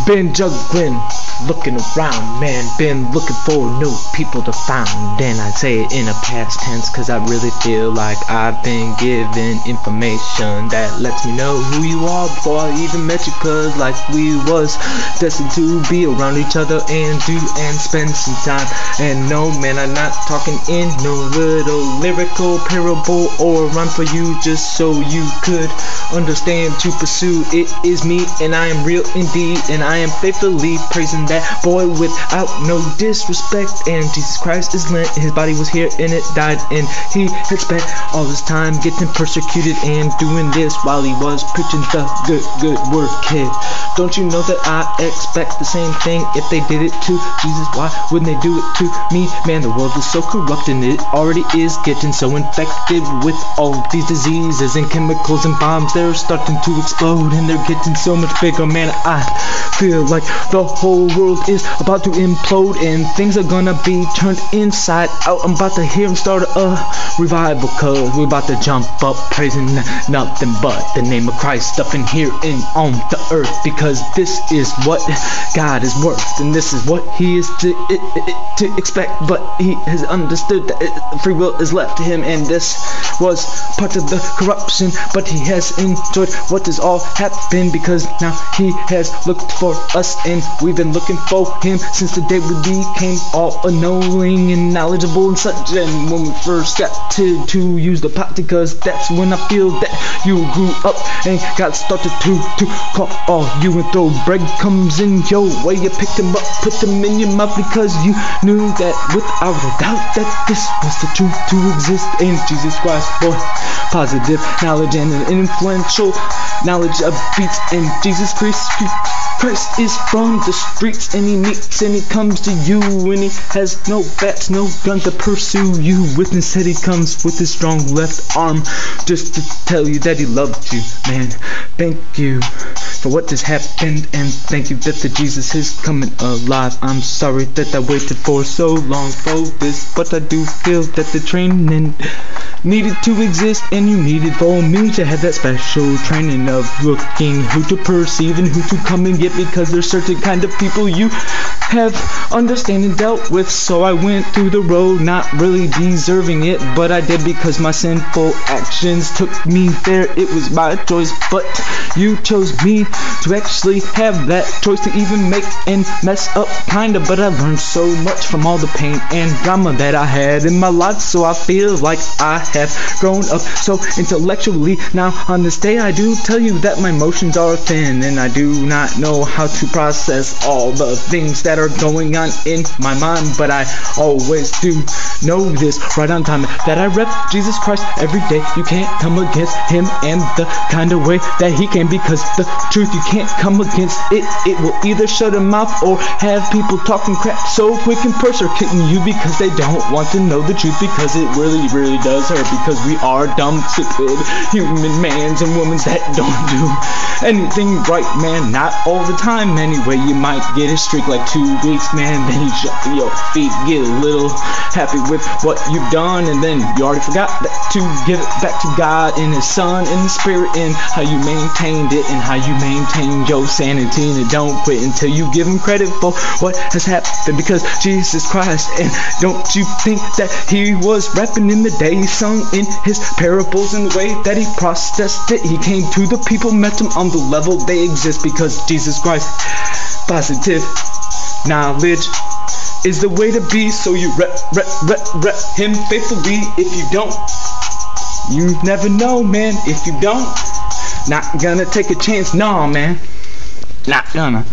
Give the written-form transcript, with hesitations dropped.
Been juggling, looking around, man, been looking for new people to find. And I say it in a past tense cause I really feel like I've been given information that lets me know who you are before I even met you, cause like we was destined to be around each other and do and spend some time. And no man, I'm not talking in no little lyrical parable or rhyme for you just so you could understand to pursue. It is me and I am real indeed, and I am faithfully praising that boy without no disrespect. And Jesus Christ is lent, his body was here and it died, and he had spent all his time getting persecuted and doing this while he was preaching the good word, kid. Don't you know that I expect the same thing if they did it to Jesus? Why wouldn't they do it to me? Man, the world is so corrupt and it already is getting so infected with all these diseases and chemicals and bombs. They're starting to explode and they're getting so much bigger. Man, I feel like the whole world is about to implode and things are gonna be turned inside out. I'm about to hear him start a revival, cause we're about to jump up praising nothing but the name of Christ up in here and on the earth, because this is what God is worth and this is what he is to expect. But he has understood that free will is left to him, and this was part of the corruption, but he has enjoyed what has all happened because now he has looked for us and we've been looking for him since the day we became all knowing and knowledgeable and such. And when we first got to use the pot, because that's when I feel that you grew up and God started to call you and throw breadcrumbs in your way. You picked them up, put them in your mouth because you knew that without a doubt that this was the truth to exist in Jesus Christ. Boy, positive knowledge and an influential knowledge of beats, and Jesus Christ is from the streets, and he meets and he comes to you, and he has no bats, no gun to pursue you with. Instead he comes with his strong left arm just to tell you that he loved you. Man, thank you for what has happened, and thank you that the Jesus is coming alive. I'm sorry that I waited for so long for this, but I do feel that the training needed to exist, and you needed for me to have that special training of looking who to perceive and who to come and get, because there's certain kind of people you have understanding dealt with. So I went through the road not really deserving it, but I did because my sinful actions took me there. It was my choice, but you chose me to actually have that choice to even make and mess up kinda. But I learned so much from all the pain and drama that I had in my life, so I feel like I have grown up so intellectually. Now on this day I do tell you that my emotions are thin, and I do not know how to process all the things that are going on in my mind, but I always do know this right on time, that I rep Jesus Christ every day. You can't come against him and the kind of way that he came, because the truth you can't come against it. It will either shut him mouth or have people talking crap so quick and persecuting you because they don't want to know the truth, because it really does hurt, because we are dumb, stupid human mans and women that don't do anything right, man. Not all the time anyway. You might get a streak like 2 weeks, man, then you shuffle your feet, get a little happy with what you've done, and then you already forgot that to give it back to God and his son and the spirit, and how you maintained it and how you maintained your sanity, and don't quit until you give him credit for what has happened, because Jesus Christ. And don't you think that he was rapping in the day, he sung in his parables in the way that he processed it? He came to the people, met them on the level they exist, because Jesus Christ. Positive knowledge is the way to be, so you rep him faithfully. If you don't, you never know, man. If you don't, not gonna take a chance, nah, man, not gonna.